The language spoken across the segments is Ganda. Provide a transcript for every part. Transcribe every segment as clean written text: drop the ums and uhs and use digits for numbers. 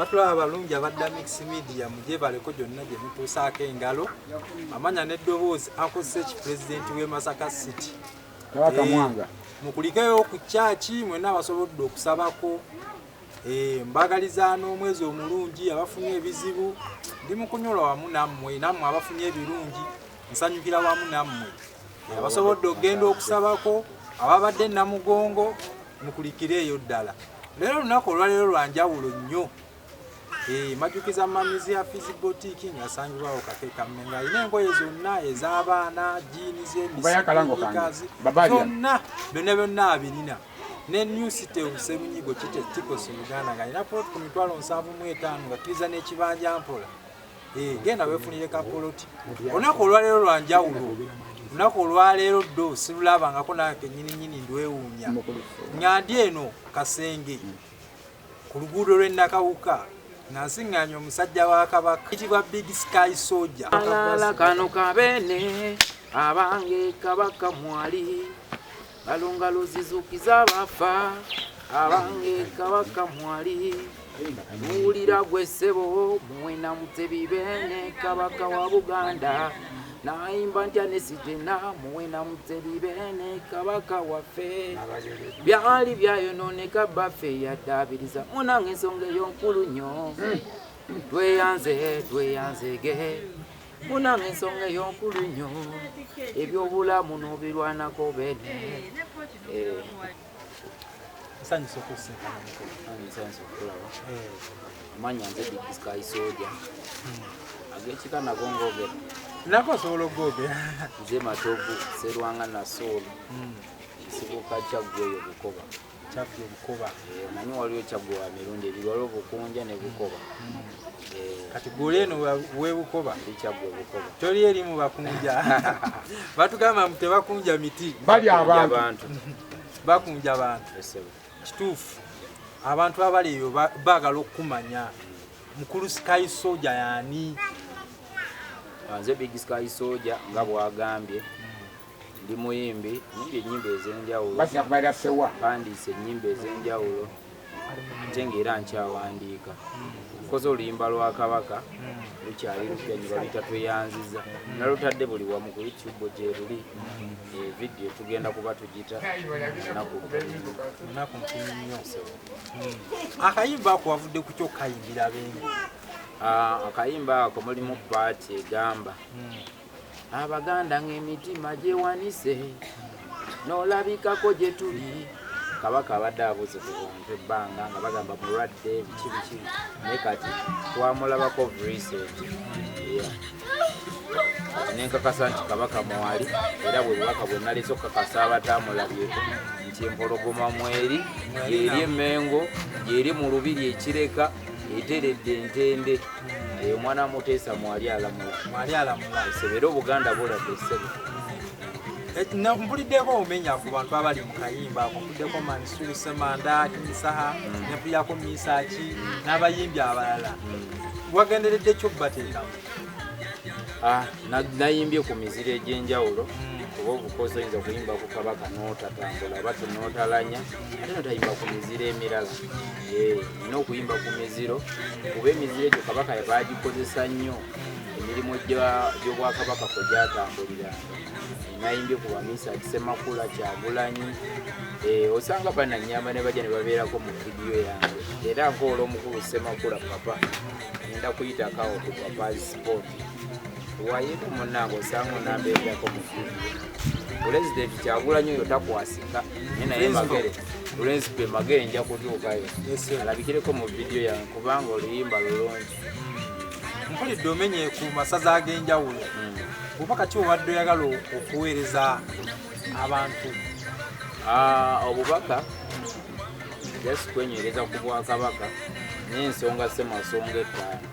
abatulaba abalungi abadda mix media mujje baleko gyonna gye mutuusaako engalo amanya n'eddoboozi akoseeki pulezidenti w'e Masaka City Kabaka Mwanga mukulikeyo ku kyaki mwenna abasobodde okusabako mbagaliza n'omwezi omulungi abafunye ebizibu ndi mukunyolwa wamu nammwe abafunye ebirungi nsanyukira wamu nammwe abasobodde okugenda okusabako ababadde namugongo mukulikireeyo ddala leero olunaku olwaleero lwanjawulo nnyo majukiza mamizi ya Fizi Boutique ngasangibwawo Kake Kamenga alina engoye zonna ez'abaana jiini z'emisiikazi zonna byonna abirina ne New City Semunyigo Tiko Uganda ng'alina poloti ku mitwalo 75 ng'akkiriza n'ekibanja mpola genda weefunire kapoloti olunaku olwaleero lwanjawulo olunaku olwaleero ddo sirulabangako nange nnyini ndwewuunya ng'andi eno Kasenge ku luguudo lw'e Nakawuka nasiŋŋaanya omusajja wa Kabaka kitibwa Big Sky Soldier alala kano kabeene abange Kabaka mwali balungalo zizukiza bafa abange Kabaka mwali nuwulira gwe ssebo Muwenda Mutebi bene Kabaka wa Buganda naimba ntya nesitena Muwenda Mutebi bene Kabaka waffe byali byayononeka baffe yaddaabiriza munange ensonga ey'onkulu nnyo tweyanzege munange ensonga ey'onkulu nnyo ebyobulamu n'obirwanako bene nsanyusa okusinkana okulaba amanya nze Big Sky Soldier ag'ekika nago ng'ogera nako osobola okugogera nze Matovu Serwanga na Soolo nsibuka Kyaggwe eyo Bukoba manyi waliwo Kyaggwe wa mirundi ebiri waliwo Bukunja ne Bukoba kati gule eno we Bukoba ndi Kyaggwe Bukoba toli eri mu bakunja batugamba mute bakunja miti bali abantu bakunja abantu kituufu abantu abali eyo baagala okumanya mukulu Sky Soldier yani nze Big Sky Soldier nga bwagambye ndi muyimbi ennyimba ez'enjawulo mpandiise ennyimba ez'enjawulo ate ng'era nkyawandiika nkoze oluyimba lwa Kabaka lukyali lupya ne baluyita Tweyanzizza nalutadde buli wamu ku YouTube gye luli vidiyo tugenda kuba tugita nnaku nnyo akayimba ako wavudde ku kyokkayimbira bengi akayimba ako mulimu paati egamba Abaganda ng'emitima gyewanise n'olabikako gye tuli Kabaka abadde abuze ku bantu ebbanga nga bagamba mulwadde biki naye kati twamulabako recent nenkakasa nti Kabaka mwali era bwe bubaka bwe naleese okukakasa abatamulabyeko nti empologoma mweri gyeri emmengo gyeri mu lubiri ekireka eteredde entende omwana Muteesa mwali alamula esebera Obuganda buladde essebo mpuliddeko omenya ku bantu abali mu kayimba ako mpuliddeko Mansuri Semanda Kimisaha nepulirako Misaki n'abayimbi abalala wagenderedde kyo bateekamu nayimbye ku miziro egy'enjawulo kuba obukozi oyinza okuyimba ku Kabaka n'otatambula bati n'otalanya ate notayimba ku miziro emirala nina okuyimba ku miziro kuba emiziro egyo Kabaka bagikozesa nnyo emirimu gy'Obwakabaka kwe gyatambuliranga nayimbye ku Bamisaki Ssemakula Kyagulanyi osanga bananyamba ne bajja ne babeerako mu vidiyo yange era nkoola omukulu Ssemakula papa ngenda kuyitakawo ku Papa's Sport wayita munnange osanga onambeerako mu vidiyo pulezidenti Kyagulanyi oyo takwasika naye Magere Prinsipe Magere nja kutuukayo alabikireko mu vidiyo yange kubanga oluyimba lulungi mpulidde omenye ku masaza ag'enjawulo bubaka ki obadde oyagala okuweereza abantu obubaka just kwenyereza ku Bwakabaka n'ensonga ssemasonga ettaano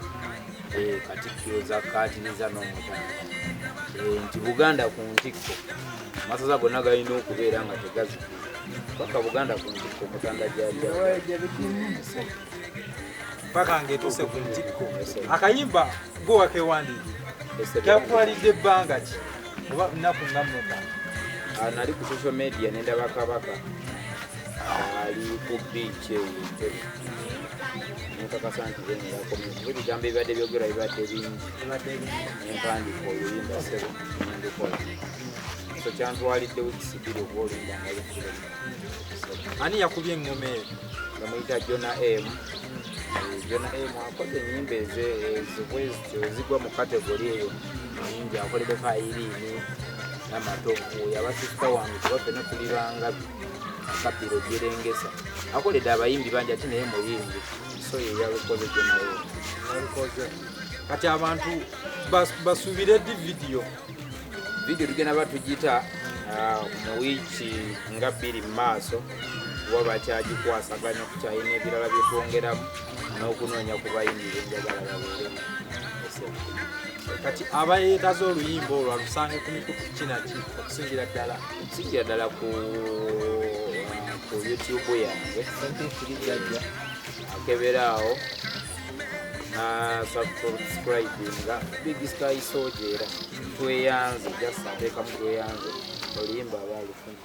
Katikkiro zakkaatiriza n'omutanda nti Buganda ku ntikko amasaza gonna galina okubeera nga tegazikira paka Buganda ku ntikko omutanda gyajja paka ng'etuuse ku ntikko akayimba gwe wakewandiike kyakutwalidde ebbanga ki oba nnaku nga mmeka nali ku social media nendaba Kabaka ali ku beach eyo Nkakasa nti bene yakomye kuba ebigambo ebibadde byogera bibadde bingi empandiika oluyimba sebo nendikola so kyantwalidde wiikisi bbiri okuba oluyimba nga lukire. Ani yakubye engoma eyo? Nga muyita Jona M. Jona M akoze ennyimba ezibwezityo ezigwa mu kategori eyo nyingi, akolereko Irene n'amatovu yabasista wange kuba ffenna tuli bangabi akapiro gyerengesa akoledde abayimbi bangi ate naye muyimbi so ye yalukoze Jona M. Kati abantu basuubire ddi vidiyo tugenda batugita mu wiiki nga 2 mu maaso kuba bakyagikwasaganya kukyalina ebirala byetwongeramu n'okunoonya ku bayimbi benjagala babeeremu. Kati abayeetaze oluyimba olwo alusange ku mikutu kinaki okusingira ddala ku YouTube yange akeberaawo subscribinga Big Sky Soldier era Tweyanze just ateekamu Tweyanze oluyimba abaalufuna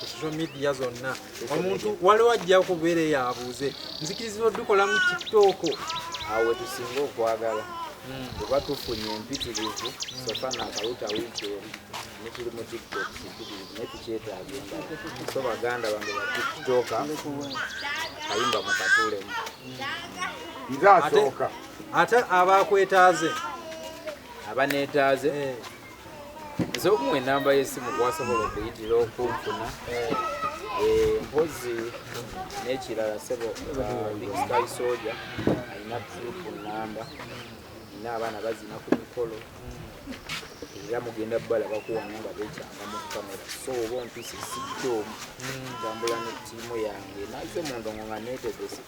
ku social media zonna. Omuntu waliwo ajja kubeera yabuuze nzikiriza odukola mu TikTok awe tusinga okwagala kuba tufunye empitirivu sofa nakaluta wiiki emu ne tuli mu TikTok naye tukyetaaga endala so baganda bange ba TikTok kayimba mukatulemu nzasooka ate abakwetaaze abaneetaaze nsobola enamba y'essimu gwasobola okuyitira okunfuna mpozi n'ekirala sebo Big Sky Soldier alina turupu namba ina abaana bazina ku mikolo era mugenda balaba kuwanya nga beekyanga mu kamera so oba ompisa esiddoomu ntambula ne ttiimu yange naze mu ndongo nga neetegese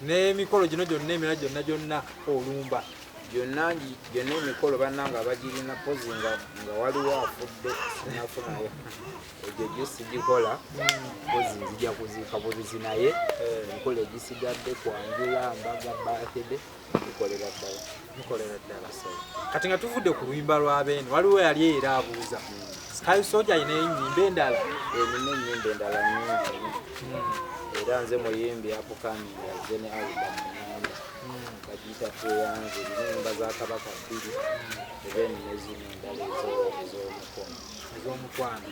n'emikolo gino gyonna emirala gyonna olumba gyonna emikolo bannanga bagirina pozi nga waliwo afudde sinafunayo egyo gyo sigikola pozi nzija kuziika buzizi naye emikolo egisigadde kwanjula mbaga baatede mukolera ddala. Kati nga tuvudde ku luyimba lwa Beene waliwo yali era abuuza Sky Soldier ayina ennyimba endala? Nina ennyimba endala nnyingi era nze muyimbi apukaminga zene album namba bagiyita Tweyanze ennyimba za Kabaka 2 then nezino endala ez'omukwano.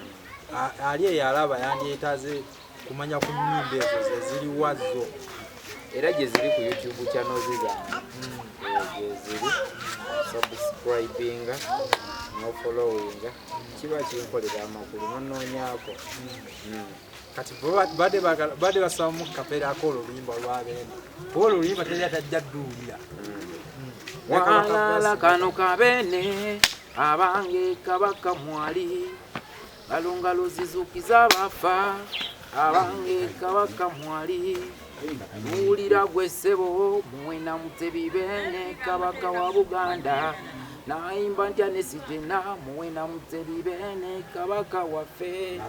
Ali eyalaba yandyetaze kumanya ku nnyimba ezo zeziri wazzo era gye ziri ku YouTube channel zange gye ziri subscribinga no followinga kiba kinkolera amakulu nonoonyaako. Kati badde basaba mu kapeera akola oluyimba lwa Beene kuba oluyimba teri atajja dduulira walala kano kabeene abange Kabaka mwali balunga luzizukiza bafa abange Kabaka mwali muwulira gwe ssebo Muwenda Mutebi Beene Kabaka wa Buganda naimba ntya nesitena Muwenda Mutebi Beene Kabaka waffe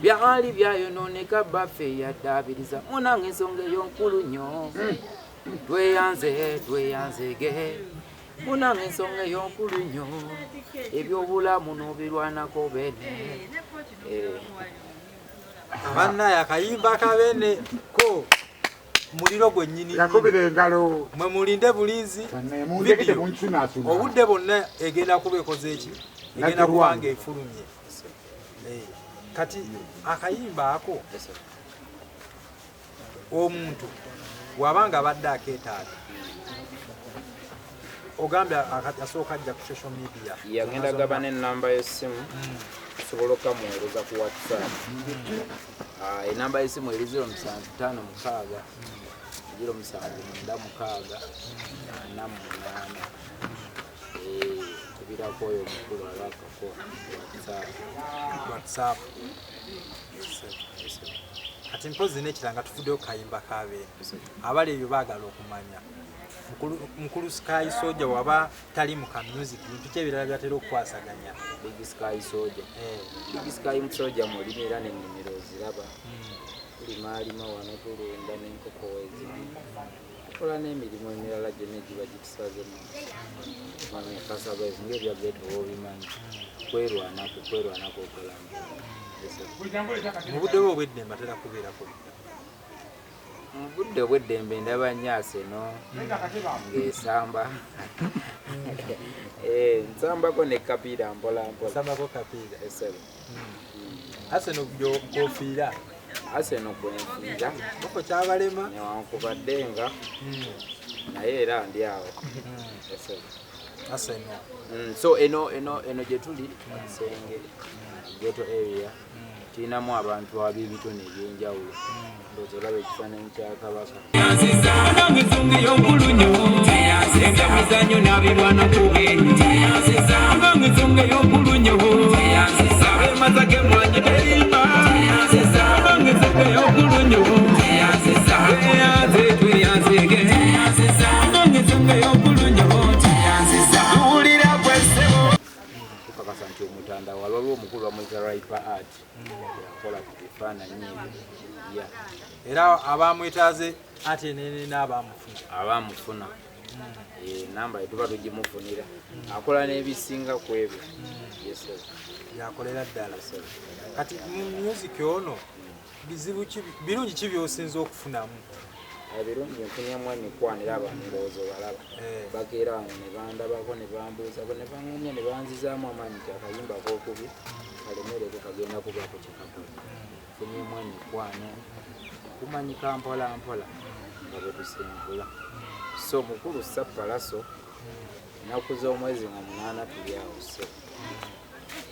byali byayononeka baffe yaddaabiriza munange ensonga ey'onkulu nnyo tweyanzege munange ensonga ey'onkulu nnyo ebyobulamu n'obirwanako Beene. bannaye akayimba ka Beene ko muliro gwennyini yakubira engalo mwe mulinde bulinzi obudde bonna egenda kuba ekoze eki egenda kubanga efulumye. Kati akayimba ako omuntu wabanga abadde akeetaaga ogambye asooka ajja ku social media yagenda gaba n'ennamba y'essimu osobola okamuweereza ku WhatsApp. Enamba y'essimu eri 0756 0796 tubirako oyo omukulu alakako WhatsApp. Kati mpozi n'ekiranga tufuddeyo kayimba ka Beene abali ebyo baagala okumanya mukulu Sky Soldier waba tali mu ka music bintu kye birala byatera okukwasaganya. Big Sky Soldier Big Sky Soldier mulimi era n'ennimiro ziraba tulimaalima wano tulunda n'enkoko weziri tukola n'emirimu emirala gyonna egiba gitusazemu kasaba ezinga ebyageeta obimanyi kwerwanako okolamu mu budde bwe obwedde mbatera kubeerako Budde bw'eddembe ndaba nyaase no ng'esamba. Nsambako ne kapiira mpola mpola. Sambako kapiira. Esebo. Arsenal gw'ofiira. Arsenal kwenfiira. Boko kyabalema. Newankubadde nga naye era ndi awo. Esebo. Arsenal. So eno gye tuli Kasenge ghetto area tulinamu abantu ab'ebitone eby'enjawulo. Olaba ekifaananyi kya Kabaka. Tukakasa nti omutanda waliwo omukulu bamwita Riper Art yakola ku bifaananyi ebyo. Era abamwetaaze ate nene n'abamufuna. Namba tuba tugimufunira akola n'ebisinga ku ebyo. Yakolera ddala. Kati mu music ono birungi ki by'osinza okufunamu? Birungi nfunyamu emikwanira abantu ndowooza balaba bakeera wano ne bandabako ne bambuuzako ne baŋŋumya ne banzizaamu amaanyi nti akayimba k'okubi kalemereko kagenda kubaako kyekakulu. Nfunyamu emikwano kumanyika mpola mpola nga bwe tusengula. So mukulu Sappalaso ennaku z'omwezi nga 8 tuli awo. So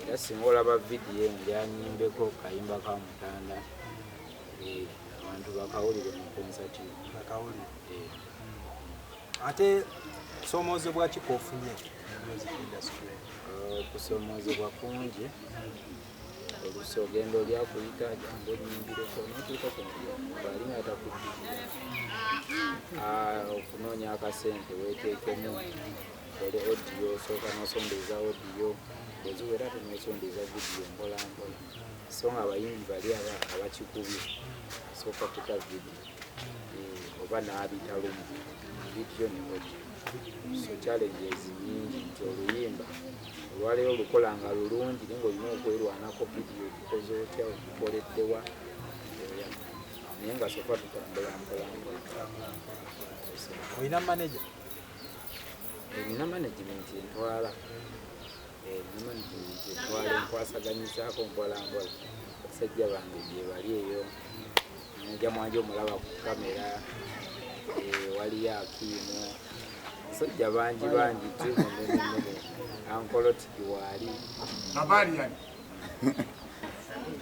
era singa olaba vidiyo ndyanyimbeko kayimba ka Mutanda abantu bakawulire mu konsati. Ate kusomoozebwa ki k'ofunye mu music industry? Okusomoozebwa kungi. Oluusi ogenda oli akuyita jangu onnyimbireko n'otuuka ku ngaali nga takuddiza. Okunoonya akasente weeteekemu ole odiyo osooka n'osondeeza odiyo bweziwera tenosondeeza vidiyo mpola mpola. So nga abayimbi bali abakikubye asooka kuta vidiyo oba n'abita lumu vidiyo ne odiyo. So challenges nyingi nti oluyimba olwaleero olukola nga lulungi naye ng'olina okwerwanako vidiyo okukoze otya okukoleddewa naye nga sofa tutambula mpola mpola. Olina manager? Nina management entwala. Enkwasaganyizaako mpola mpola. Basajja bange gye bali eyo. Manager mwanje omulaba ku kamera. Waliyo Akiimu. Basajja bangi tu ankoloti wali.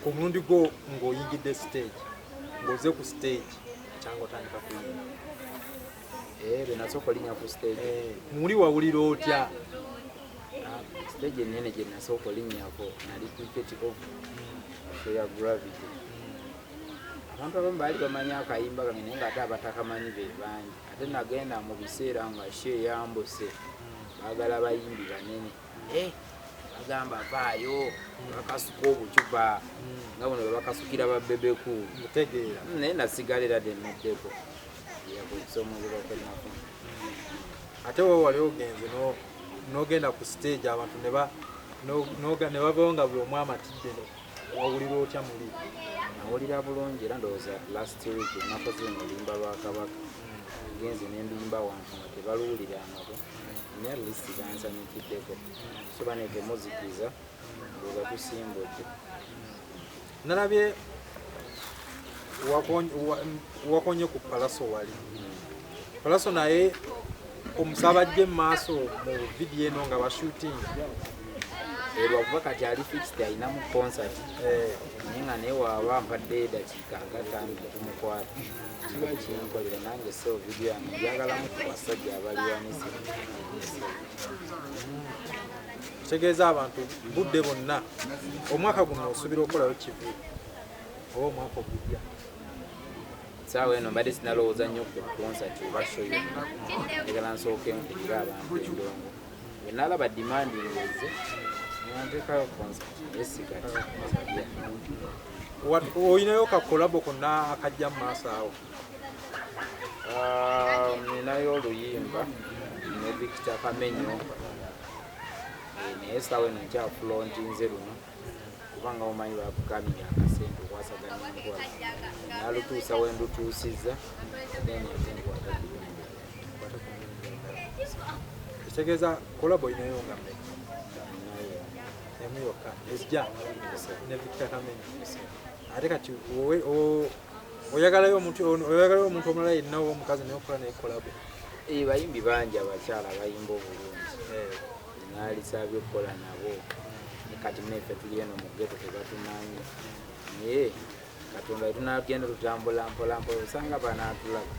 Ku mulundi gwo ng'oyingidde stage ng'oze ku stage kyanga otandika kuyimba. Benasooka olinnya ku stage. Muli wawulira otya? Stage ennene gye nasooka olinnyako nali cricket of ya gravity. Abantu abamu baali bamanyi akayimba kange naye ng'ate abatakamanyi be bangi. Ate nagenda mu biseera nga she yambuse baagala bayimbi banene. Bagamba vaayo bakasuka obucupa nga buno bakasukira babbebeku. Mutegeera. Naye nasigalira ddemeddeko. Ate wowe wali ogenze n'ogenda ku stage abantu ne bavayo nga buli omu amatidde wawulira otya muli? Nawulira bulungi era ndowooza last week nakoze oluyimba lwa Kabaka genze n'enduyimba wantu nga tebaluwulirangako naye at least bansanyukiddeko so baneeke muzikiza ndowooza tusimbudde. Nalabye wakonye ku Palaso wali. Palaso naye omusabajje mu maaso mu vidiyo eno nga bashooting. Lwakuba kati ali fixed alina mu concert. Naye nga naye waaba mpadde dakiika nga 5 tumukwata. Kiba kinkolera nange so vidiyo yange njagalamu ku basajja abaliwanise. Kitegeeza abantu budde bonna omwaka guno osuubira okukolayo kivi oba omwaka ogujja. Saawa eno mbadde sinalowooza nnyo ku concert oba show yonna. Njagala nsooke mpulire abantu endongo. Bwe nalaba demanding eze nteekayo concert esigala. Oyinayo kakolabo konna akajja mu maaso awo? Ninayo oluyimba ne Victor Kamenyo naye saawa eno nkyafulontinze luno kubanga omanyi bakukamira akasente okwasaganya enkola nalutuusa wendutuusizza then yazenkwata kitegeeza kolabo inayo nga mmeka emu yokka ezija ne Victor Kamenyi ate kati oyagalayo omuntu omulala yenna oba omukazi naye okola naye kolabo bayimbi bangi abakyala bayimba obulungi naalisabye okukola nabo kati neffe tuli eno mu ggeto tebatumanyi naye katonda tunagenda tutambula mpolampola osanga banaatulaba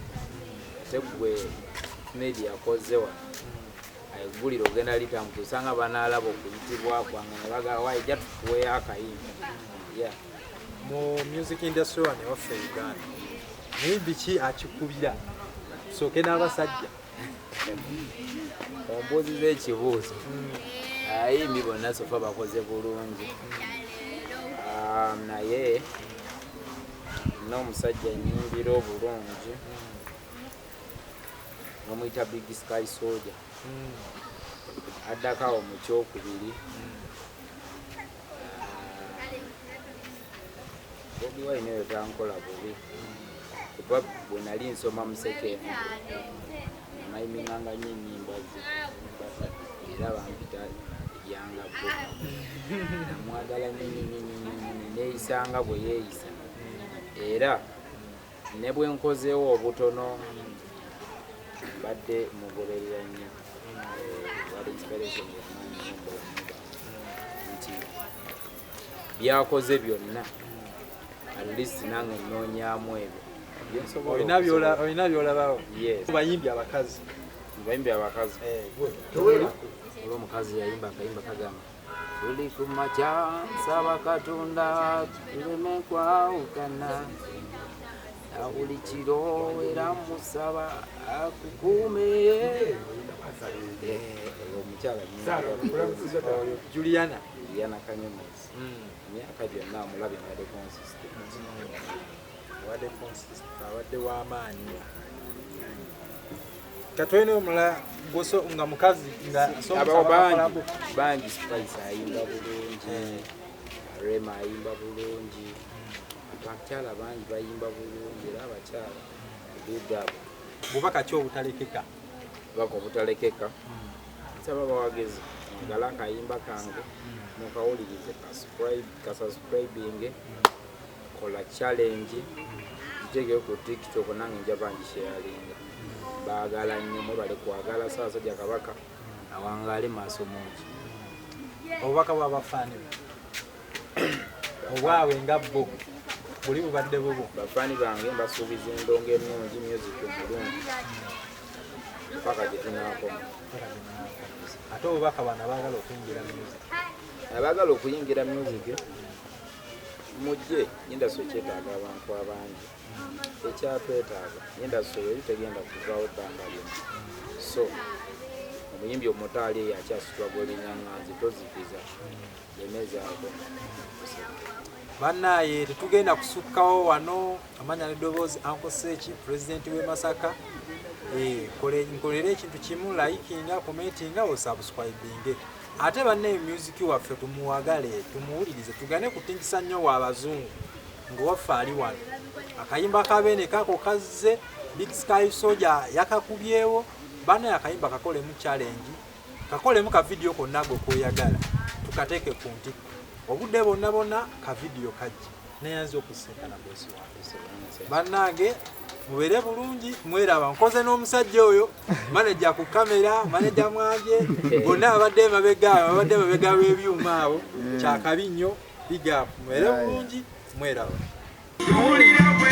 ate gwe media akoze wano ayeggulire ogenda litambuza osanga banaalaba okuyitibwa kwange ne bagala waija tutuweyo akayimba mu music industry wano ewaffe Uganda muyimbi ki akikubira tusooke n'abasajja ombuuzi z'ekibuuzo ayimbi bonna sofa bakoze bulungi naye n'omusajja nyimbira obulungi nomuyita Big Sky Soldier addakawo mu kyokubiri Bobi Wine eyo tankola bubi kuba bwe nali nsoma musekendu namayiminganga nnyo ennyimba ze era bampita yanga bo namwagala neeyisanga bwe yeeyisa era ne bwe nkozeewo obutono mbadde mugoberera nnyo wali inspiration yamanyi nti byakoze byonna at least nange nnoonyaamu ebyo olina byolabawo bayimbi abakazi olw'omukazi yayimba akayimba kagamba tuli ku makya nsaba Katonda tuleme kwawukana na buli kiro era musaba akukuume omukyala Juliana Kanyomozi emyaka gyonna amulabe ngadde abadde w'amaanyi katwene omulala nga mukazi bangi Spice ayimba bulungi Rema ayimba bulungi abakyala bangi bayimba bulungi era abakyala bigabo bubaka ki obutalekeka nsaba bawagezi ngala akayimba kange mukawulirize kasubscribing kola challenge gitege ku TikTok nange njaba ngisharinga baagala nnyo bali kwagala Ssaabasajja Kabaka awangaale maaso mungi obubaka bw'abafaani obwawe nga bo buli bubadde bubo bafaani bange mbasuubiza endongo ennungi music omulungi paka gye tunaakoma ate obubaka bano abaagala okuyingira music abaagala okuyingira music MUJJE industry kyetaaga abantu abangi ekyatwetaaga industry eyo tegenda kuvaawo bbanga lyonna so omuyimbi omutaali eyo akyasitwagwa ebinyaŋŋanzi tozikiza yemezaako bannaye tetugenda kusukkawo wano amanya n'eddoboozi Uncle Sechi pulezidenti w'e Masaka nkolera ekintu kimu likinga commentinga osubscribinge ate bannaye music waffe tumuwagale tumuwulirize tugane kutingisa nnyo w'abazungu ng'owaffe ali wano akayimba kabeene kako kazze Big Sky Soldier yakakubyewo bannaye akayimba kakolemu challenge kakolemu ka video konna gwe koyagala tukateeke ku ntiko obudde bonna ka video kajja neyanze okusinkana bosi wange bannange mubeere bulungi mweraba nkoze n'omusajja oyo manager ku kamera manager mwanje bonna abadde emabega w'ebyuma abo kyakabi nnyo big up mubeere bulungi mweraba Muluyimba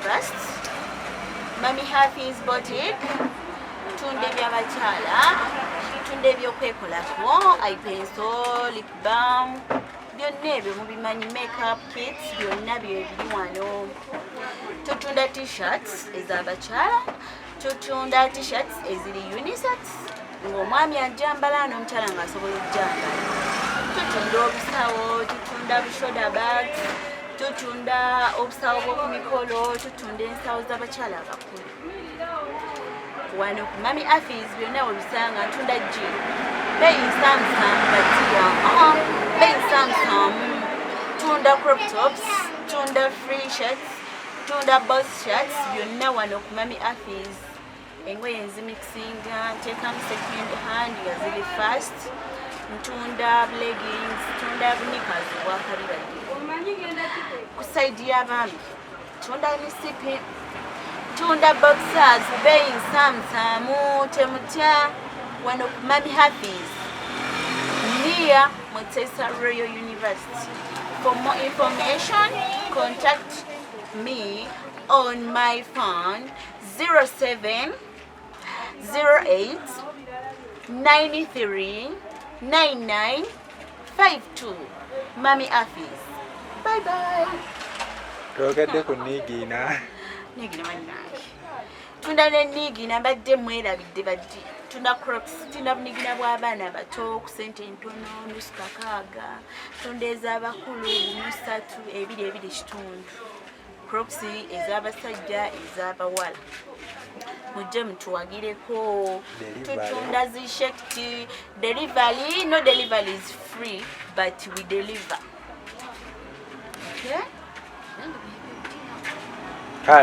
University, Mami Hafiz Boutique, tunde by'abakyala, tunde by'okwekolako, eye pencil, lip balm, byonna ebyo mubimanyi, makeup kits, byonna byo biri wano. Tutunda t-shirts ez'abakyala, tutunda t-shirts eziri unisex, ng'omwami ajambala n'omukyala ng'asobola ojjambala. Tutunda obusawo, tutunda shoulder bags, tutunda obusawo bw'okumikolo, tutunda ensawo z'abakyala abakulu. Wano ku Mami Hafiz byonna obisanga ntunda jean. Beyi nsamusamu batiwa, beyi nsamusamu. Tunda crop tops, tunda free shirts, tunda boss shirts, byonna wano ku Mami Hafiz. Engoye nzimixinga, nteekamu second hand nga ziri fast. Ntunda leggings, tunda knickers bwakabibadde. Ku side y'abaami tunda misipi, tunda boxers, beyi nsamusamu, temutya. Wano ku Mami Hafiz near Mutesa Royal University. For more information, contact me on my phone 07 08 93 99 52. Mami Hafiz. Bye bye. Twogedde ku Niigina. Niigina mannaye. Tunda ne Niigina badde mwerabidde badde. Tunda crocs, tunda Niigina bw'abaana abato ku ssente ntono, nusu kakaaga. Tunda ez'abakulu nusu 3, 2 kitundu. Crocs ez'abasajja, ez'abawala. Mujje mutuwagireko. Tutunda zishekti. Delivery, no delivery is free, but we deliver. Okay?